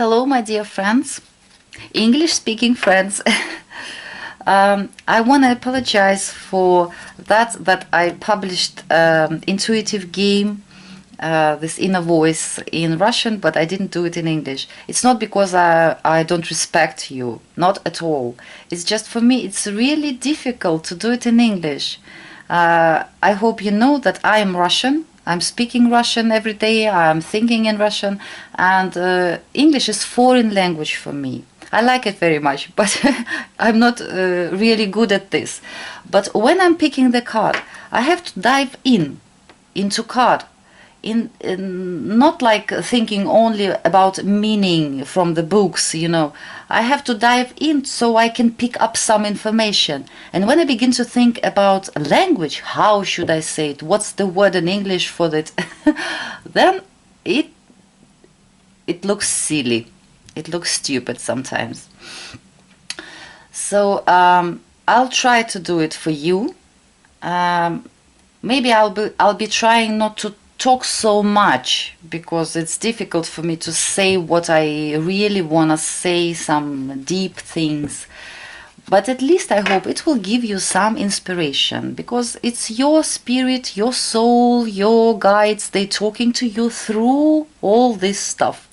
Hello, my dear friends, English-speaking friends. I want to apologize for that I published intuitive game, this inner voice in Russian, but I didn't do it in English. It's not because I don't respect you, not at all. It's just for me, it's really difficult to do it in English. I hope you know that I am Russian. I'm speaking Russian every day, I'm thinking in Russian, and English is foreign language for me. I like it very much, but I'm not really good at this. But when I'm picking the card, I have to dive into card. Not like thinking only about meaning from the books, I have to dive in so I can pick up some information. And when I begin to think about language, how should I say it, what's the word in English for that, then it looks silly, it looks stupid sometimes. So I'll try to do it for you. Maybe I'll be trying not to talk so much, because it's difficult for me to say what I really want to say, some deep things. But at least I hope it will give you some inspiration, because it's your spirit, your soul, your guides, they're talking to you through all this stuff.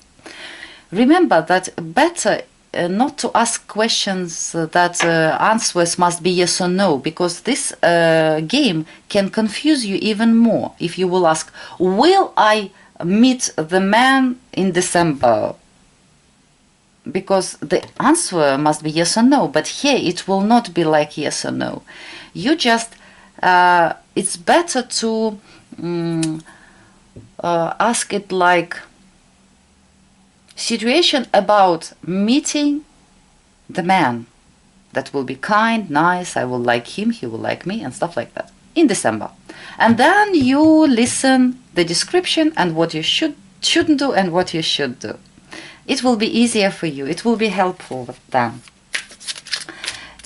Remember that better not to ask questions that answers must be yes or no, because this game can confuse you even more if you will ask, will I meet the man in December? Because the answer must be yes or no, but here it will not be like yes or no. You just, it's better to ask it like, situation about meeting the man that will be kind, nice, I will like him, he will like me, and stuff like that in December. And then you listen the description and what you shouldn't do and what you should do. It will be easier for you, it will be helpful then.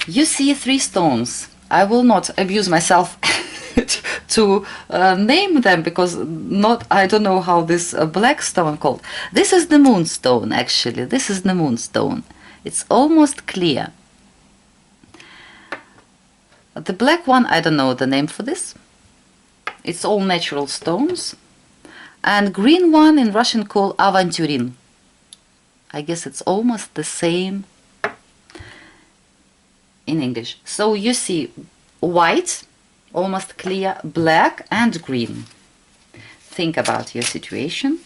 You see 3 stones. I will not abuse myself to name them, because I don't know how this black stone called. This is the moonstone, actually. This is the moonstone. It's almost clear. The black one, I don't know the name for this. It's all natural stones. And green one in Russian called avanturin. I guess it's almost the same in English. So you see white, almost clear, black and green. Think about your situation.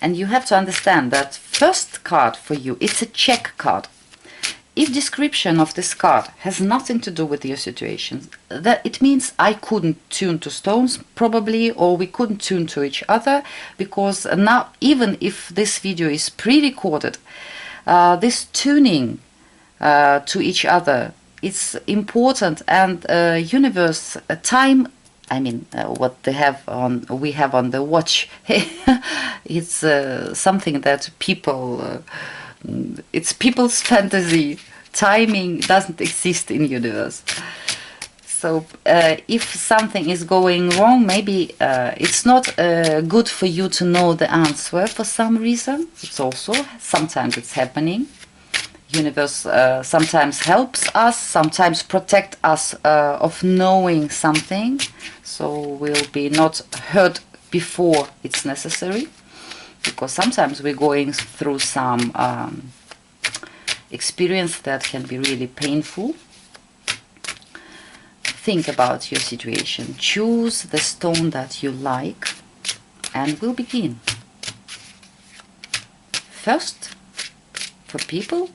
And you have to understand that first card for you, it's a check card. If description of this card has nothing to do with your situation, that it means I couldn't tune to stones probably, or we couldn't tune to each other, because now, even if this video is pre-recorded, this tuning to each other, it's important. And universe time, I mean what we have on the watch, it's something that people, it's people's fantasy. Timing doesn't exist in universe. So if something is going wrong, maybe it's not good for you to know the answer for some reason. It's also, sometimes it's happening. Universe sometimes helps us, sometimes protect us of knowing something, so we'll be not hurt before it's necessary, because sometimes we're going through some experience that can be really painful. Think about your situation. Choose the stone that you like, and we'll begin. First, for people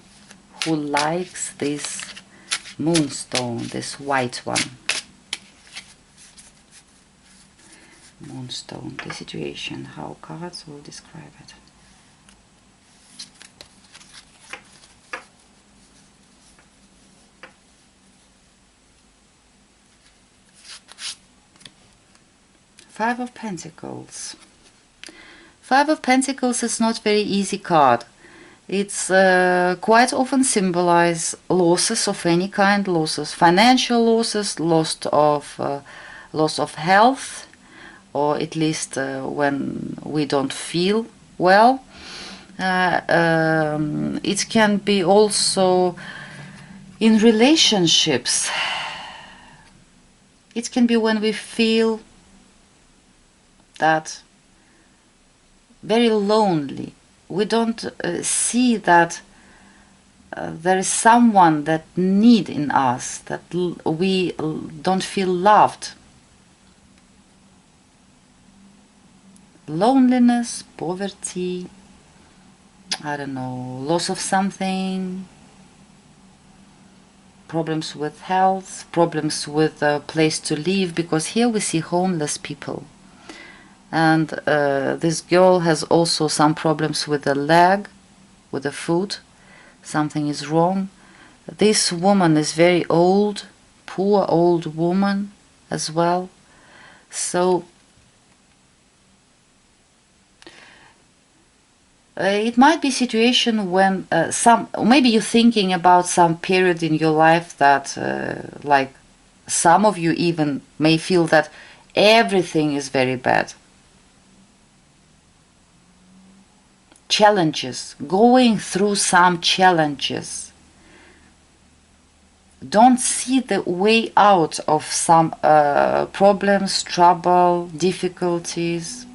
who likes this moonstone, this white one. Moonstone, the situation, how cards will describe it. Five of Pentacles. Five of Pentacles is not very easy card. It's quite often symbolize losses of any kind, losses, financial losses, loss of health, or at least when we don't feel well. It can be also in relationships. It can be when we feel that very lonely. We don't see that there is someone that need in us, that we don't feel loved. Loneliness, poverty, I don't know, loss of something, problems with health, problems with a place to live, because here we see homeless people. And this girl has also some problems with the leg, with the foot. Something is wrong. This woman is very old, poor old woman as well. So it might be a situation when maybe you're thinking about some period in your life that like some of you even may feel that everything is very bad. Challenges, going through some challenges. Don't see the way out of some problems, trouble, difficulties,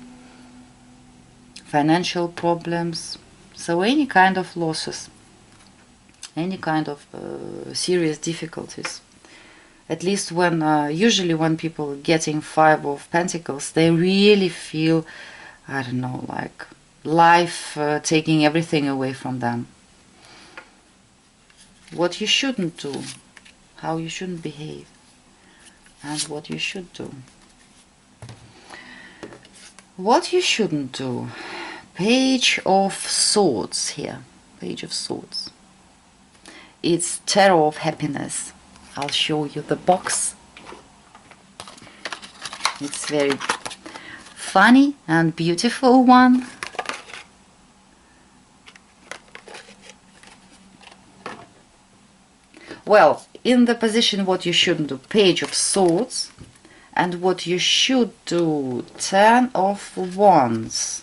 financial problems. So any kind of losses, any kind of serious difficulties. At least when, usually when people getting 5 of Pentacles, they really feel, I don't know, like life taking everything away from them. What you shouldn't do, how you shouldn't behave, and what you should do. What you shouldn't do. Page of Swords here. Page of Swords. It's Tarot of Happiness. I'll show you the box. It's very funny and beautiful one. Well, in the position what you shouldn't do, Page of Swords, and what you should do, 10 of Wands.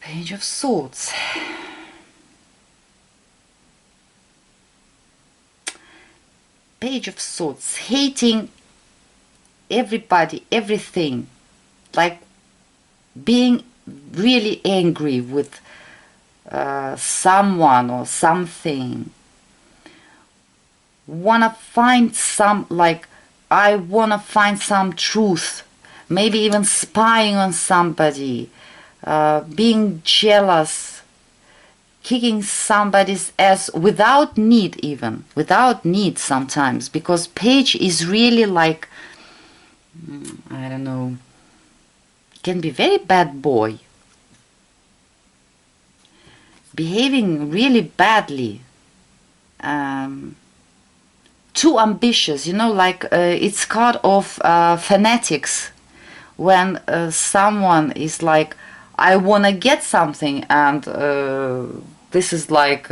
Page of Swords. Page of Swords, hating everybody, everything, like being really angry with someone or something. Wanna find some, like, I wanna find some truth, maybe even spying on somebody, being jealous, kicking somebody's ass without need, even without need sometimes, because Page is really like, I don't know, can be very bad boy, behaving really badly, too ambitious, you know, like it's card of fanatics, when someone is like, I want to get something, and this is like,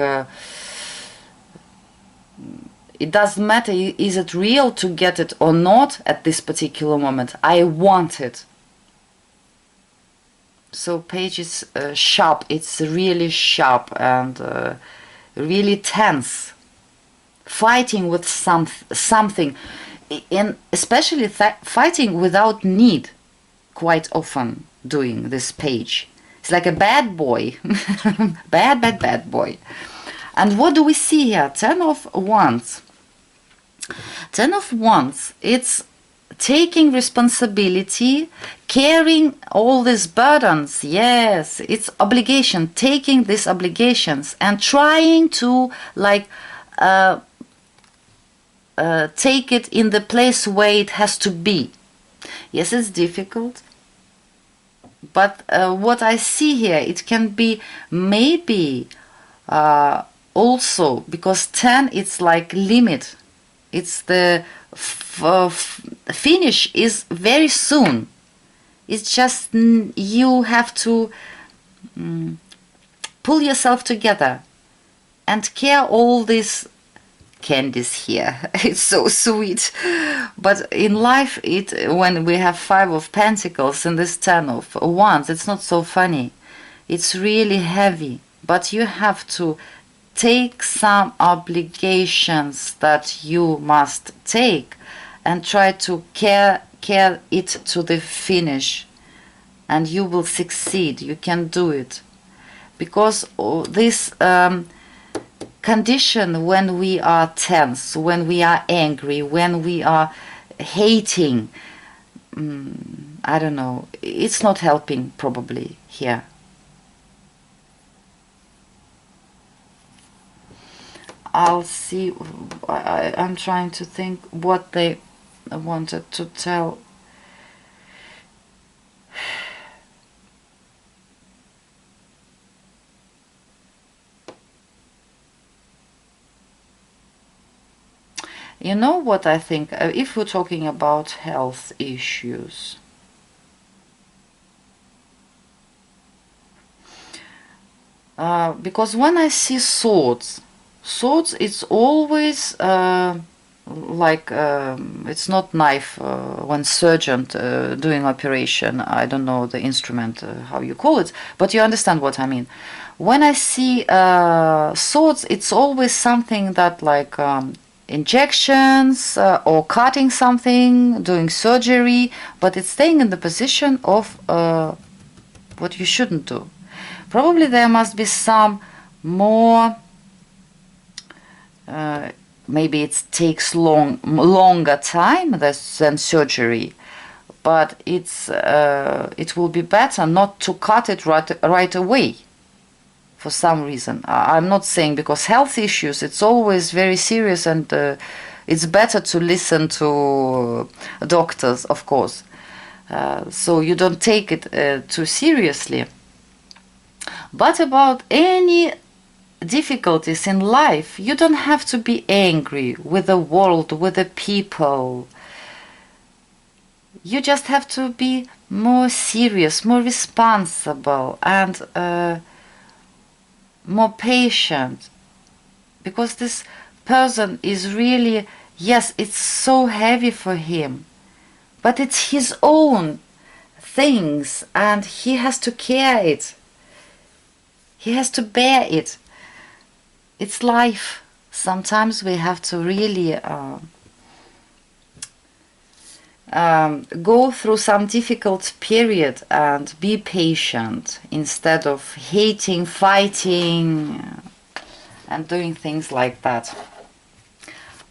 it doesn't matter, is it real to get it or not at this particular moment, I want it. So Page is sharp, it's really sharp and really tense, fighting with something, and especially fighting without need, quite often doing this Page. It's like a bad boy, bad boy. And what do we see here? 10 of Wands. 10 of Wands, it's taking responsibility, carrying all these burdens. Yes, it's obligation, taking these obligations and trying to like take it in the place where it has to be. Yes, it's difficult, but what I see here, it can be maybe also because 10, it's like limit. It's the finish is very soon. It's just you have to pull yourself together and care all these candies here. It's so sweet. But in life, when we have 5 of Pentacles and this 10 of Wands, it's not so funny. It's really heavy. But you have to take some obligations that you must take and try to care it to the finish, and you will succeed. You can do it, because this condition, when we are tense, when we are angry, when we are hating, I don't know, it's not helping probably here. I'll see. I'm trying to think what they wanted to tell. You know what I think? If we're talking about health issues, because when I see swords, it's always it's not knife when surgeon doing operation. I don't know the instrument, how you call it, but you understand what I mean. When I see swords, it's always something that like injections or cutting something, doing surgery, but it's staying in the position of what you shouldn't do. Probably there must be some more, maybe it takes longer time than surgery, but it will be better not to cut it right away for some reason. I'm not saying because health issues, it's always very serious, and it's better to listen to doctors, of course, so you don't take it too seriously. But about any difficulties in life, you don't have to be angry with the world, with the people. You just have to be more serious, more responsible, and more patient, because this person is really, yes, it's so heavy for him, but it's his own things, and he has to care it. He has to bear it. It's life. Sometimes we have to really go through some difficult period and be patient instead of hating, fighting, and doing things like that.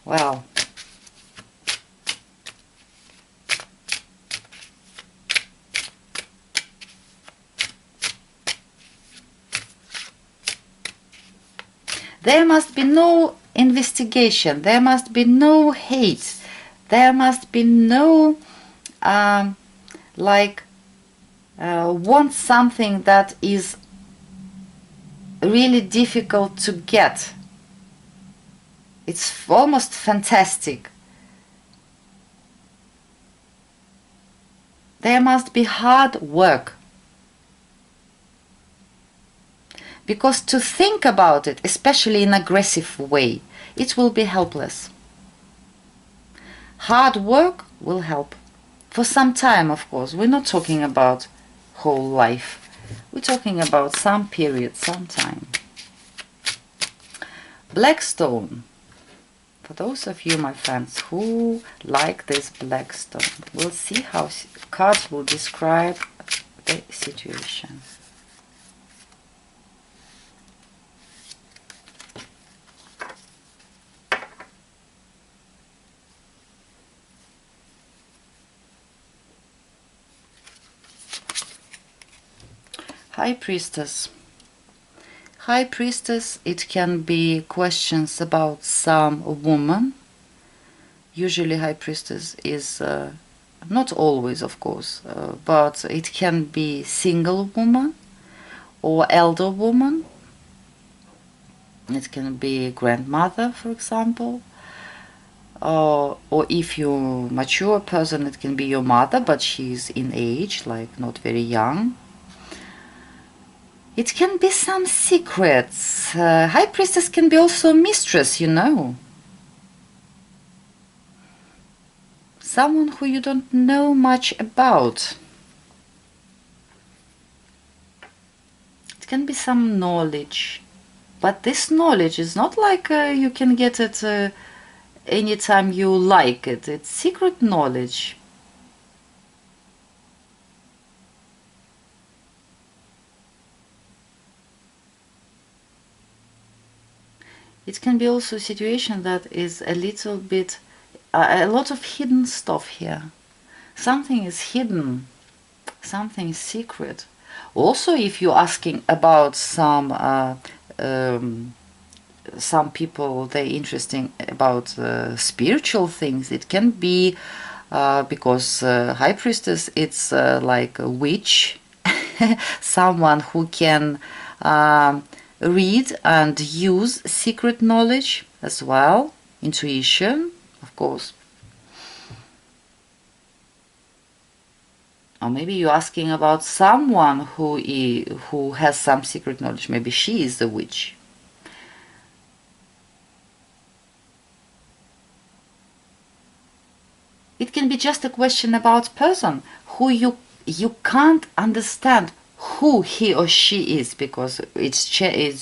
Well, there must be no investigation, there must be no hate, there must be no want something that is really difficult to get. It's almost fantastic. There must be hard work. Because to think about it, especially in an aggressive way, it will be helpless. Hard work will help. For some time, of course. We're not talking about whole life. We're talking about some period, some time. Black stone. For those of you, my friends, who like this black stone, we'll see how cards will describe the situation. High Priestess. High Priestess, it can be questions about some woman. Usually High Priestess is, not always of course, but it can be single woman or elder woman. It can be grandmother, for example. Or if you're a mature person, it can be your mother, but she's in age, like not very young. It can be some secrets. High Priestess can be also mistress, you know. someone who you don't know much about. It can be some knowledge, but this knowledge is not like you can get it anytime you like it. It's secret knowledge. It can be also a situation that is a little bit, a lot of hidden stuff here. Something is hidden, something is secret. Also, if you're asking about some people, they're interesting about spiritual things, it can be because High Priestess, it's like a witch, someone who can read and use secret knowledge as well, intuition, of course. Or maybe you're asking about someone who has some secret knowledge. Maybe she is the witch. It can be just a question about person who you can't understand who he or she is, because it's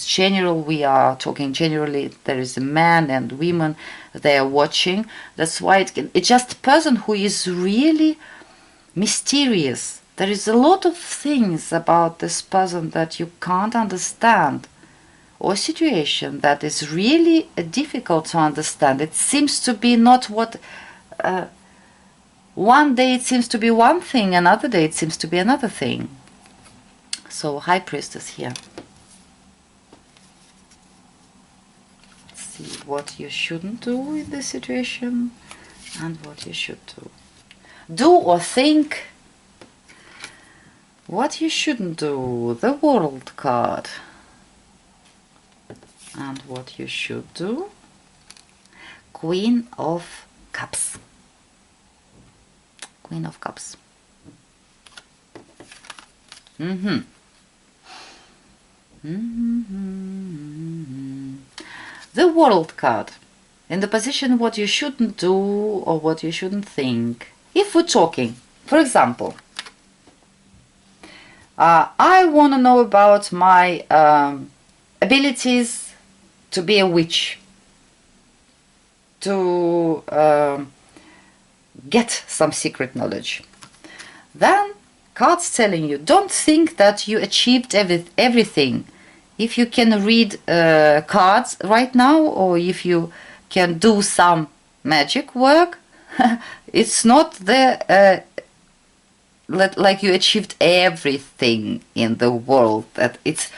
general. We are talking generally. There is a man and women. They are watching. That's why it's just a person who is really mysterious. There is a lot of things about this person that you can't understand, or situation that is really difficult to understand. It seems to be not what. One day it seems to be one thing, another day it seems to be another thing. So, High Priestess here. Let's see what you shouldn't do in this situation and what you should do. Do or think. What you shouldn't do. The World card. And what you should do. Queen of Cups. Queen of Cups. The World card. In the position what you shouldn't do or what you shouldn't think. If we're talking, for example, I want to know about my abilities to be a witch, to get some secret knowledge. Then cards telling you, don't think that you achieved everything. If you can read cards right now, or if you can do some magic work, it's not the like you achieved everything in the world that is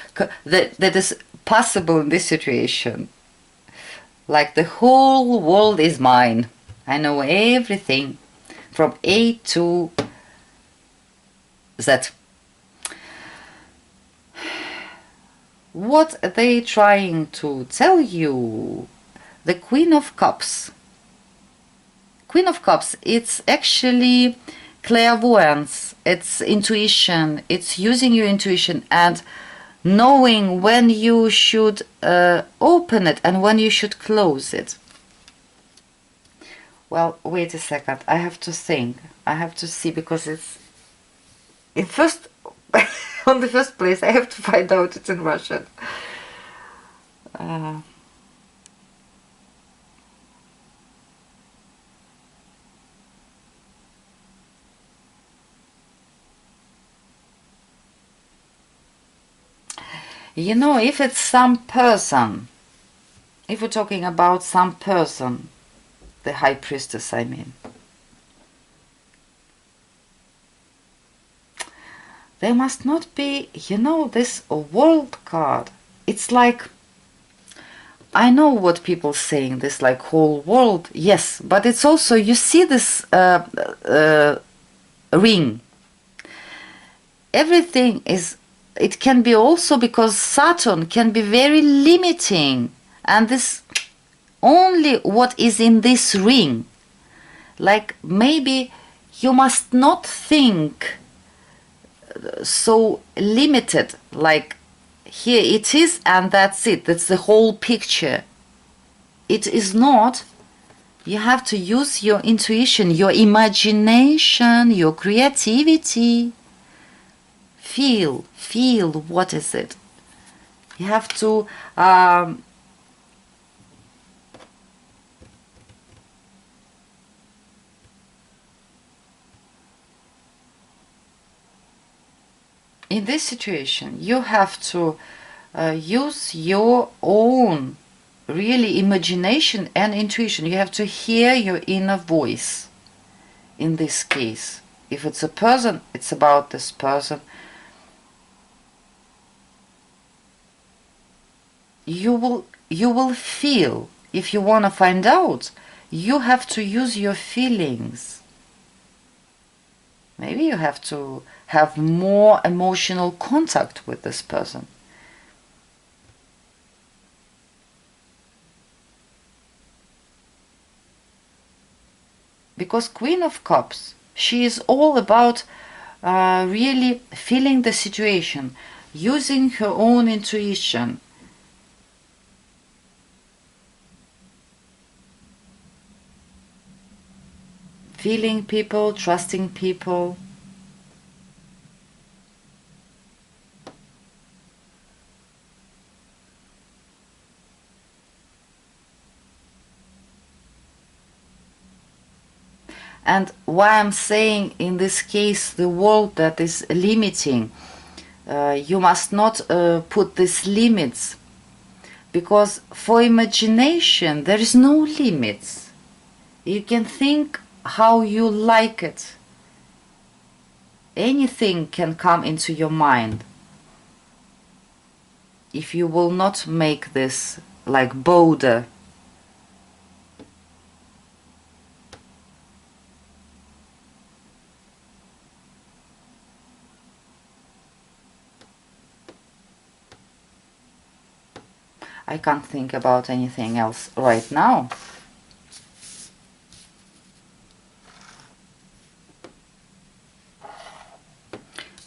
possible in this situation. Like the whole world is mine. I know everything from A to Z. What are they trying to tell you? The Queen of Cups. Queen of Cups, it's actually clairvoyance, it's intuition, it's using your intuition and knowing when you should open it and when you should close it. Well, wait a second, I have to think, I have to see, because it's in first on the first place I have to find out it's in Russian. You know, if it's some person, if we're talking about some person, the High Priestess, I mean, there must not be, you know, this world card. It's like, I know what people saying, this like whole world, yes, but it's also, you see this ring. Everything is, it can be also because Saturn can be very limiting, and this only what is in this ring. Like maybe you must not think so limited, like here it is and that's it, that's the whole picture. It is not, You have to use your intuition, your imagination, your creativity. Feel what is it. You have to in this situation, you have to use your own really imagination and intuition. You have to hear your inner voice in this case. If it's a person, it's about this person. You will feel. If you want to find out, you have to use your feelings. Maybe you have to have more emotional contact with this person. Because Queen of Cups, she is all about really feeling the situation, using her own intuition. Feeling people, trusting people. And why I'm saying in this case the world that is limiting, you must not put these limits, because for imagination there is no limits. You can think how you like it. Anything can come into your mind if you will not make this like border. I can't think about anything else right now.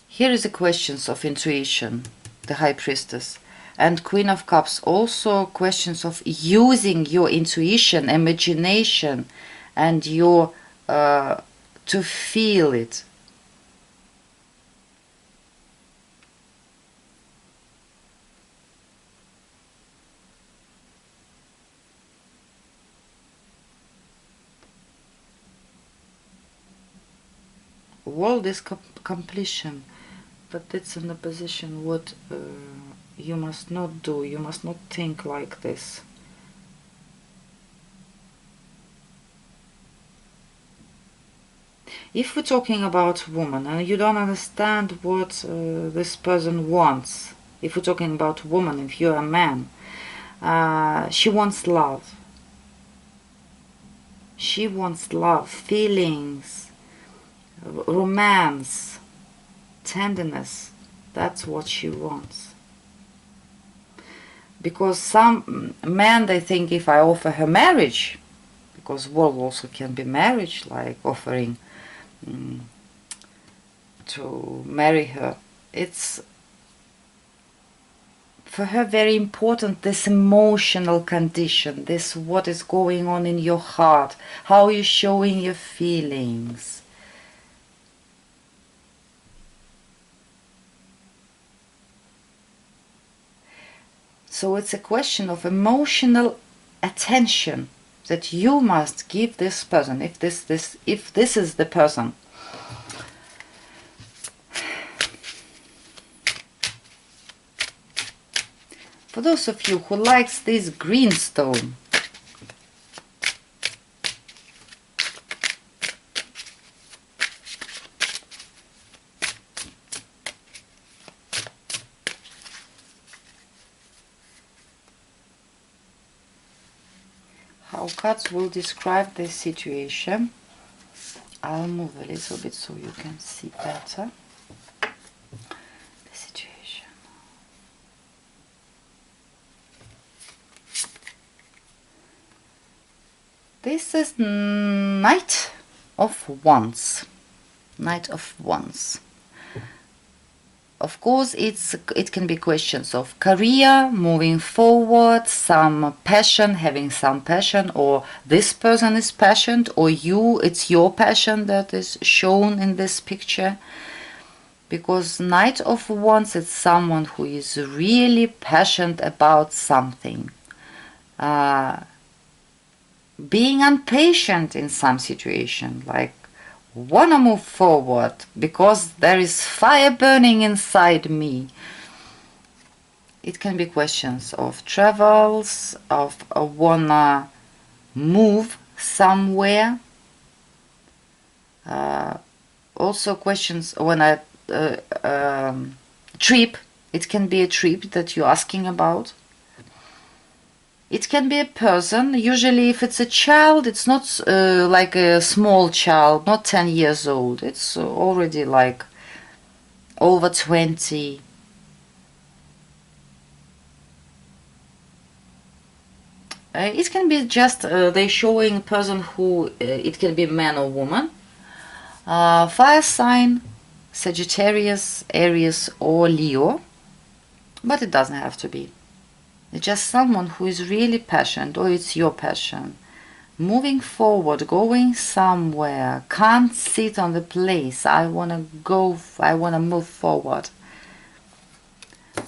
Here is the questions of intuition, the High Priestess. And Queen of Cups, also questions of using your intuition, imagination, and your to feel it. World is completion, but it's in the position what you must not do. You must not think like this. If we're talking about woman and you don't understand what this person wants, if we're talking about woman, if you're a man, she wants love. She wants love, feelings, romance, tenderness. That's what she wants. Because some men, they think if I offer her marriage, because world also can be marriage, like offering to marry her, it's for her very important, this emotional condition, this what is going on in your heart, how you're showing your feelings. So it's a question of emotional attention that you must give this person, if this is the person. For those of you who likes this green stone, how cards will describe this situation. I'll move a little bit so you can see better the situation. This is Knight of Wands. Knight of Wands. Of course, it can be questions of career, moving forward, some passion, having some passion, or this person is passionate, or it's your passion that is shown in this picture. Because Knight of Wands is someone who is really passionate about something. Being impatient in some situation, like wanna move forward because there is fire burning inside me. It can be questions of travels, of wanna move somewhere. Also questions when I trip. It can be a trip that you're asking about. It can be a person. Usually if it's a child, it's not like a small child, not 10 years old. It's already like over 20. It can be just they showing a person who it can be man or woman. Fire sign, Sagittarius, Aries or Leo, but it doesn't have to be. It's just someone who is really passionate, or it's your passion. Moving forward, going somewhere, can't sit on the place. I wanna go, I wanna move forward.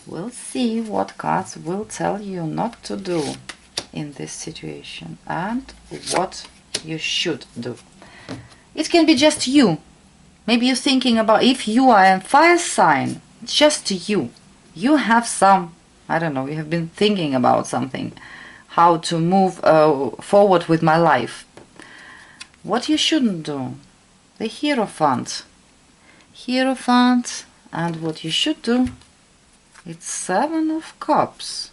We'll see what cards will tell you not to do in this situation and what you should do. It can be just you. Maybe you're thinking about if you are a fire sign, it's just you. You have some, I don't know, you have been thinking about something, how to move forward with my life. What you shouldn't do, the Hierophant. Hierophant, and what you should do, it's 7 of Cups.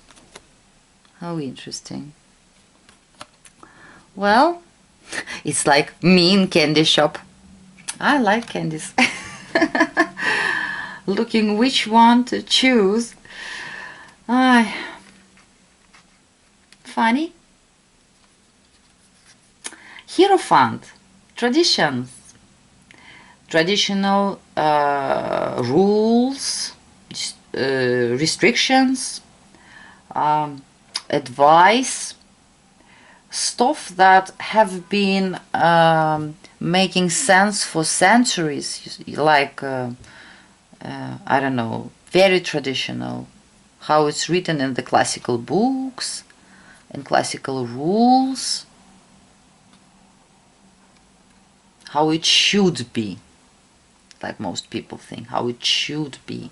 How interesting. Well, it's like me in candy shop. I like candies. Looking which one to choose. Funny. Hierophant. Traditions. Traditional rules, restrictions, advice, stuff that have been making sense for centuries, like I don't know, very traditional, how it's written in the classical books and classical rules, how it should be, like most people think, how it should be.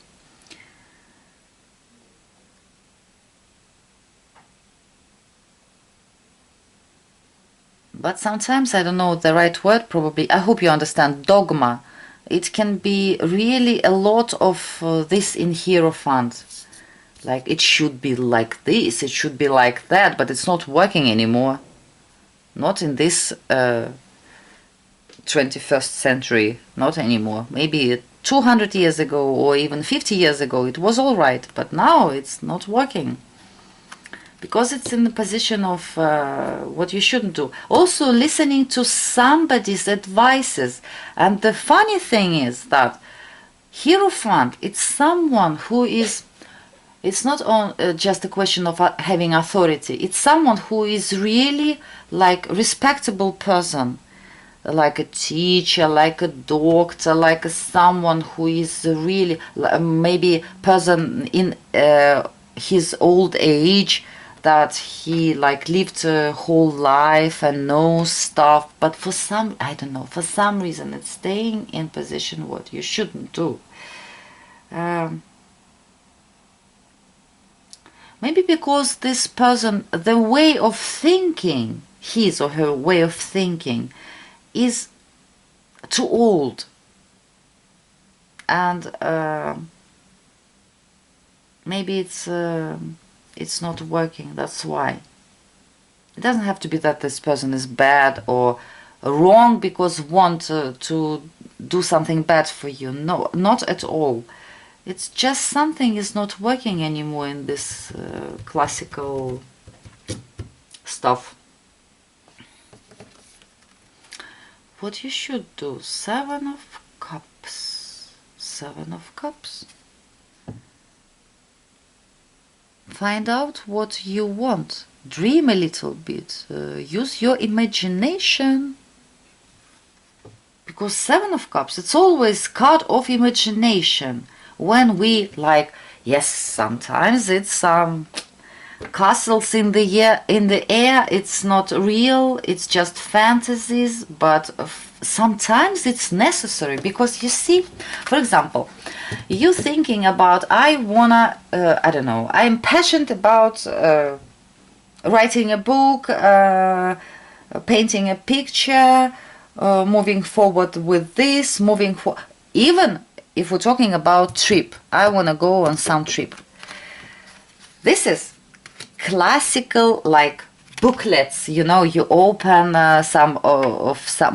But sometimes, I don't know the right word, probably, I hope you understand, dogma. It can be really a lot of this in Hierophant. Like, it should be like this, it should be like that, but it's not working anymore. Not in this 21st century, not anymore. Maybe 200 years ago or even 50 years ago it was all right, but now it's not working. Because it's in the position of what you shouldn't do. Also listening to somebody's advices. And the funny thing is that Hierophant, it's someone who is, it's not just a question of having authority. It's someone who is really like respectable person. Like a teacher, like a doctor, like someone who is really maybe person in his old age, that he like lived a whole life and knows stuff, but for some, I don't know, for some reason it's staying in position what you shouldn't do. Maybe because this person, the way of thinking, his or her way of thinking, is too old, and maybe it's not working. That's why. It doesn't have to be that this person is bad or wrong because want to do something bad for you. No, not at all. It's just something is not working anymore in this classical stuff. What you should do, 7 of Cups, 7 of Cups. Find out what you want. Dream a little bit. Use your imagination. Because Seven of Cups, it's always card of imagination. When we like, yes, sometimes it's castles in the air. It's not real. It's just fantasies. But sometimes it's necessary, because you see, for example, you thinking about, I wanna, I don't know, I'm passionate about writing a book, painting a picture, moving forward with this, even if we're talking about trip, I want to go on some trip. This is classical, like booklets, you know, you open some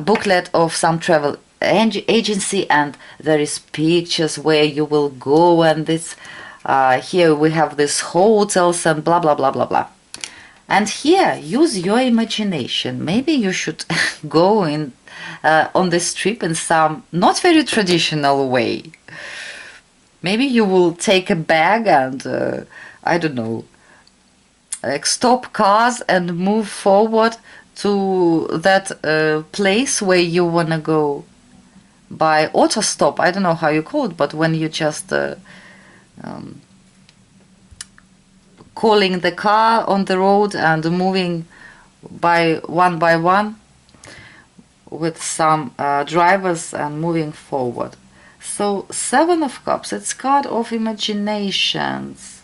booklet of some travel agency, and there is pictures where you will go, and this here we have this hotels and blah blah blah blah blah. And here, use your imagination. Maybe you should go in on this trip in some not very traditional way. Maybe you will take a bag and I don't know, like stop cars and move forward to that place where you wanna go by auto stop. I don't know how you call it, but when you just calling the car on the road and moving by one with some drivers and moving forward. So Seven of Cups, it's card of imaginations,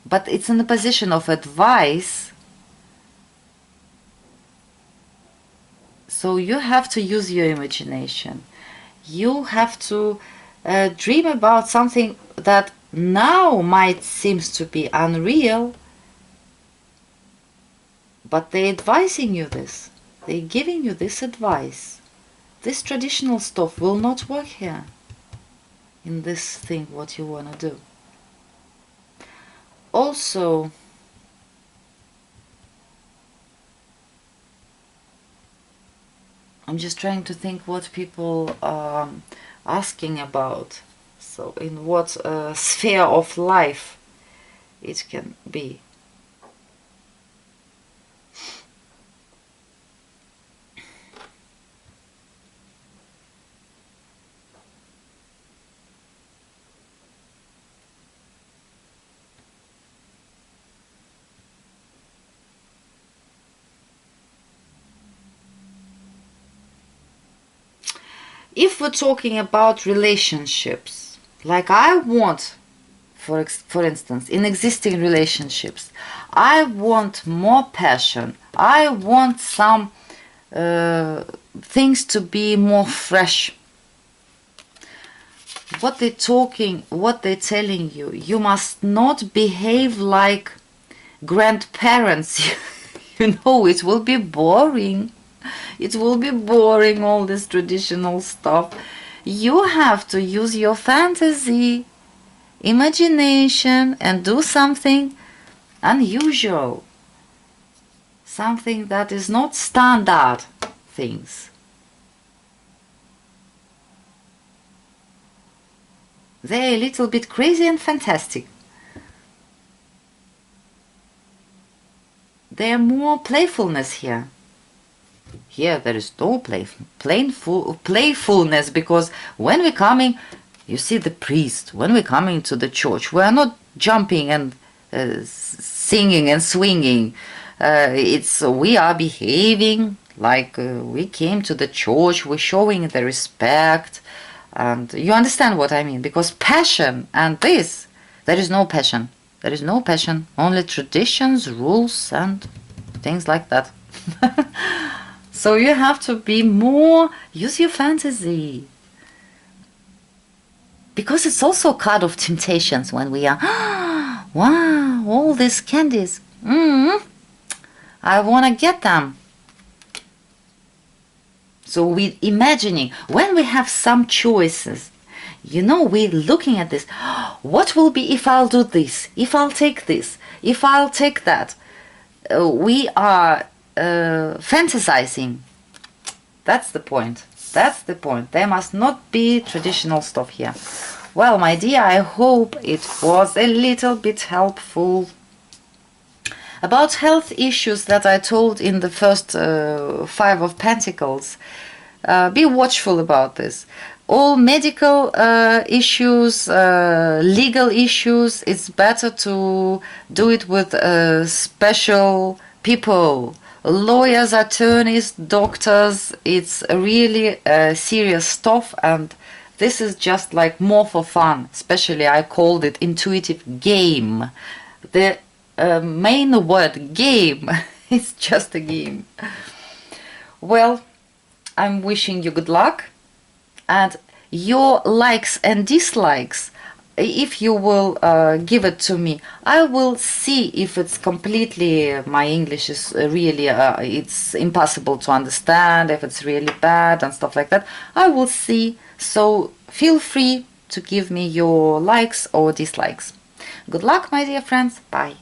but it's in the position of advice. So you have to use your imagination. You have to dream about something that now might seems to be unreal, but they're advising you this. They're giving you this advice. This traditional stuff will not work here in this thing what you want to do. Also, I'm just trying to think what people are asking about. So in what sphere of life it can be. If we're talking about relationships, like I want, for instance, in existing relationships, I want more passion. I want some things to be more fresh. What they're telling you, you must not behave like grandparents. You know, it will be boring. It will be boring, all this traditional stuff. You have to use your fantasy, imagination, and do something unusual. Something that is not standard things. They're a little bit crazy and fantastic. There's more playfulness here. Here there is no playfulness, because when we're coming, you see the priest, when we're coming to the church, we are not jumping and singing and swinging. We are behaving like we came to the church, we're showing the respect. And you understand what I mean, because passion and this, there is no passion. There is no passion, only traditions, rules, and things like that. So you have to be more, use your fantasy. Because it's also a card of temptations when we are, wow, all these candies. I want to get them. So we're imagining, when we have some choices, you know, we're looking at this. What will be if I'll do this? If I'll take this? If I'll take that? We are fantasizing. That's the point. That's the point. There must not be traditional stuff here. Well, my dear, I hope it was a little bit helpful. About health issues that I told in the first Five of Pentacles, be watchful about this. All medical issues, legal issues, it's better to do it with special people. Lawyers, attorneys, doctors, it's really serious stuff, and this is just like more for fun. Especially I called it intuitive game. The main word game is just a game. Well, I'm wishing you good luck, and your likes and dislikes, if you will give it to me, I will see if it's completely, my English is really, it's impossible to understand, if it's really bad and stuff like that. I will see, so feel free to give me your likes or dislikes. Good luck, my dear friends. Bye.